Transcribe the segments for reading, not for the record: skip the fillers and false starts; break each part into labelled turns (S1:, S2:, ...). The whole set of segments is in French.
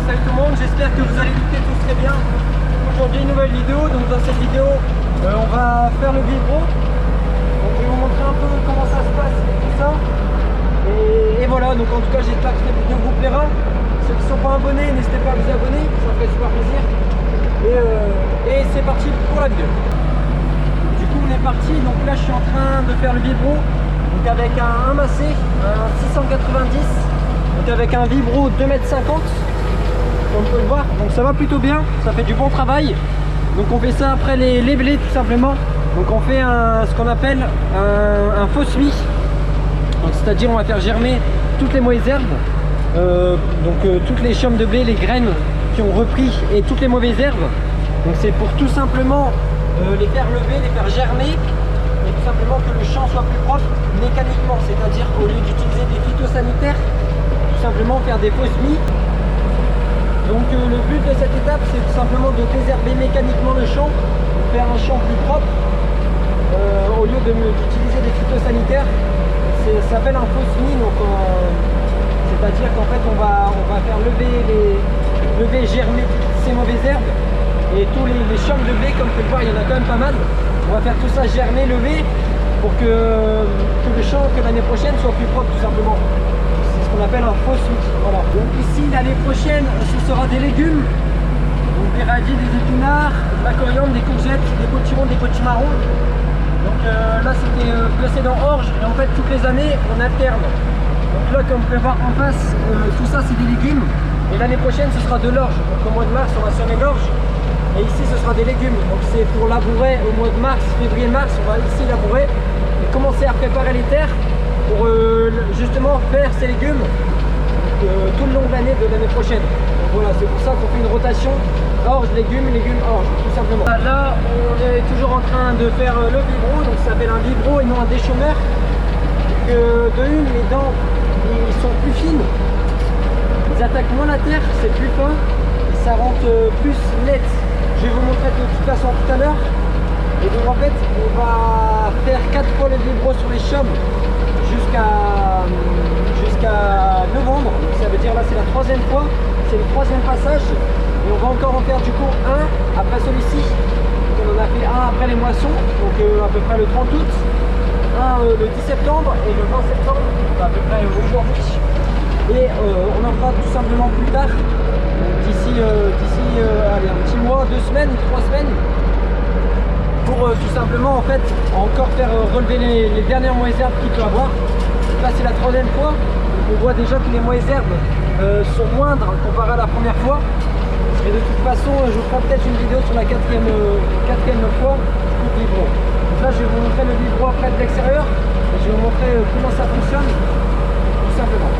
S1: salut tout le monde, j'espère que vous allez tous très bien. Aujourd'hui une nouvelle vidéo, donc dans cette vidéo on va faire le vibro. Donc je vais vous montrer un peu comment ça se passe et tout ça. Et voilà, donc en tout cas j'espère que cette vidéo vous plaira. Ceux qui ne sont pas abonnés, n'hésitez pas à vous abonner, ça ferait super plaisir. Et c'est parti pour la vidéo. Du coup on est parti, donc là je suis en train de faire le vibro. Donc avec un massé, un 690, donc avec un vibro 2,50 m, comme on peut le voir. Donc ça va plutôt bien, ça fait du bon travail. Donc on fait ça après les blés tout simplement. Donc on fait ce qu'on appelle un faux semis. Donc c'est-à-dire on va faire germer toutes les mauvaises herbes, toutes les chaumes de blé, les graines qui ont repris et toutes les mauvaises herbes. Donc c'est pour tout simplement les faire lever, les faire germer. Et tout simplement que le champ soit plus propre mécaniquement, c'est-à-dire au lieu d'utiliser des phytosanitaires, tout simplement faire des faux semis. Donc le but de cette étape, c'est tout simplement de désherber mécaniquement le champ, faire un champ plus propre au lieu d'utiliser des phytosanitaires. Ça s'appelle un faux semis, donc c'est-à-dire qu'en fait on va faire lever, germer ces mauvaises herbes et tous les champs de blé, comme vous pouvez le voir, il y en a quand même pas mal. On va faire tout ça germer, lever pour que le champ l'année prochaine soit plus propre tout simplement. C'est ce qu'on appelle un faux semis. Voilà. Donc ici l'année prochaine ce sera des légumes, donc des radis, des épinards, de la coriandre, des courgettes, des potirons, des potimarrons. Donc là c'était placé dans orge et en fait toutes les années on alterne. Donc là comme vous pouvez voir en face, tout ça c'est des légumes et l'année prochaine ce sera de l'orge. Donc au mois de mars on va semer l'orge. Et ici ce sera des légumes, donc c'est pour labourer au mois de mars, février-mars, on va ici labourer et commencer à préparer les terres pour justement faire ces légumes tout le long de l'année prochaine. Donc voilà, c'est pour ça qu'on fait une rotation orge, légumes, légumes, orge, tout simplement. Là on est toujours en train de faire le vibro, donc ça s'appelle un vibro et non un déchaumeur. De une, les dents ils sont plus fines, ils attaquent moins la terre, c'est plus fin et ça rentre plus net. Je vais vous montrer de toute façon tout à l'heure. Et donc en fait on va faire 4 fois le vibro sur les chaumes jusqu'à novembre. Donc ça veut dire là c'est la 3e fois, c'est le 3e passage. Et on va encore en faire du coup un après celui-ci. On en a fait un après les moissons, donc à peu près le 30 août, un le 10 septembre et le 20 septembre, à peu près aujourd'hui. Et on en fera tout simplement plus tard. D'ici allez, un petit mois, 2 semaines, 3 semaines, pour tout simplement en fait encore faire relever les dernières mauvaises herbes qu'il peut avoir. Là c'est la 3e fois, donc on voit déjà que les mauvaises herbes sont moindres comparé à la première fois. Et de toute façon je vous ferai peut-être une vidéo sur la 4e fois du vibro. Donc là je vais vous montrer le vibro après de l'extérieur et je vais vous montrer comment ça fonctionne tout simplement.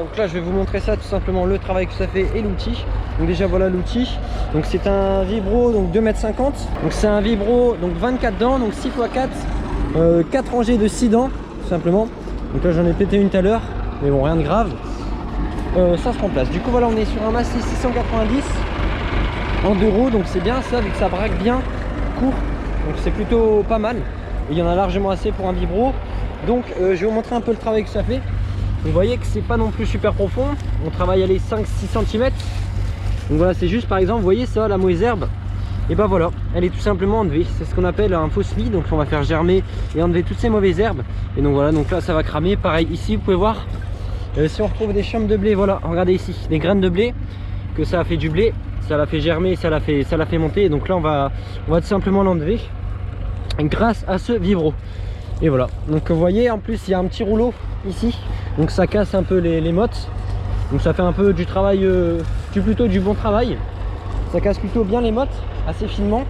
S1: donc là je vais vous montrer ça, tout simplement le travail que ça fait et l'outil. Donc déjà voilà l'outil, donc c'est un vibro donc 2,50 m, donc c'est un vibro donc 24 dents, donc 6 x 4, 4 rangées de 6 dents tout simplement. Donc là j'en ai pété une tout à l'heure, mais bon rien de grave, ça se remplace. Du coup voilà, on est sur un Massey 690 en 2 roues, donc c'est bien ça vu que ça braque bien court, donc c'est plutôt pas mal. Et il y en a largement assez pour un vibro. Donc je vais vous montrer un peu le travail que ça fait. Vous voyez que c'est pas non plus super profond, on travaille à les 5-6 cm. Donc voilà, c'est juste par exemple, vous voyez ça, la mauvaise herbe, et ben voilà, elle est tout simplement enlevée. C'est ce qu'on appelle un faux semis, donc on va faire germer et enlever toutes ces mauvaises herbes. Et donc voilà, donc là ça va cramer. Pareil ici, vous pouvez voir, si on retrouve des champs de blé, voilà, regardez ici, des graines de blé, que ça a fait du blé, ça l'a fait germer, ça l'a fait monter. Et donc là on va tout simplement l'enlever grâce à ce vibro. Et voilà, donc vous voyez, en plus il y a un petit rouleau ici, donc ça casse un peu les mottes, donc ça fait un peu du travail, plutôt du bon travail. Ça casse plutôt bien les mottes assez finement,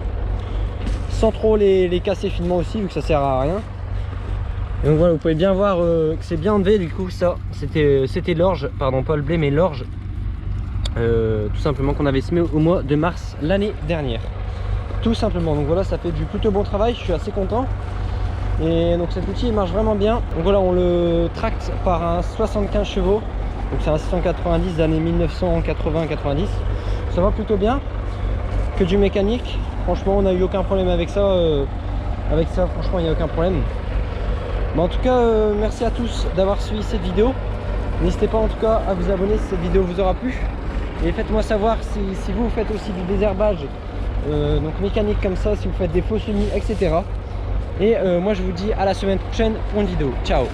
S1: sans trop les casser finement aussi, vu que ça sert à rien. Et donc voilà, vous pouvez bien voir que c'est bien enlevé. Du coup ça c'était l'orge, pardon, pas le blé mais l'orge, tout simplement, qu'on avait semé au mois de mars l'année dernière, tout simplement. Donc voilà, ça fait du plutôt bon travail, je suis assez content. Et donc cet outil il marche vraiment bien. Donc voilà, on le tracte par un 75 chevaux, donc c'est un 690 d'année 1980-90. Ça va plutôt bien, que du mécanique. Franchement on n'a eu aucun problème avec ça, franchement il n'y a aucun problème. Mais en tout cas merci à tous d'avoir suivi cette vidéo. N'hésitez pas en tout cas à vous abonner si cette vidéo vous aura plu. Et faites-moi savoir si vous faites aussi du désherbage donc mécanique comme ça, si vous faites des faux semis, etc. Et moi je vous dis à la semaine prochaine pour une vidéo. Ciao.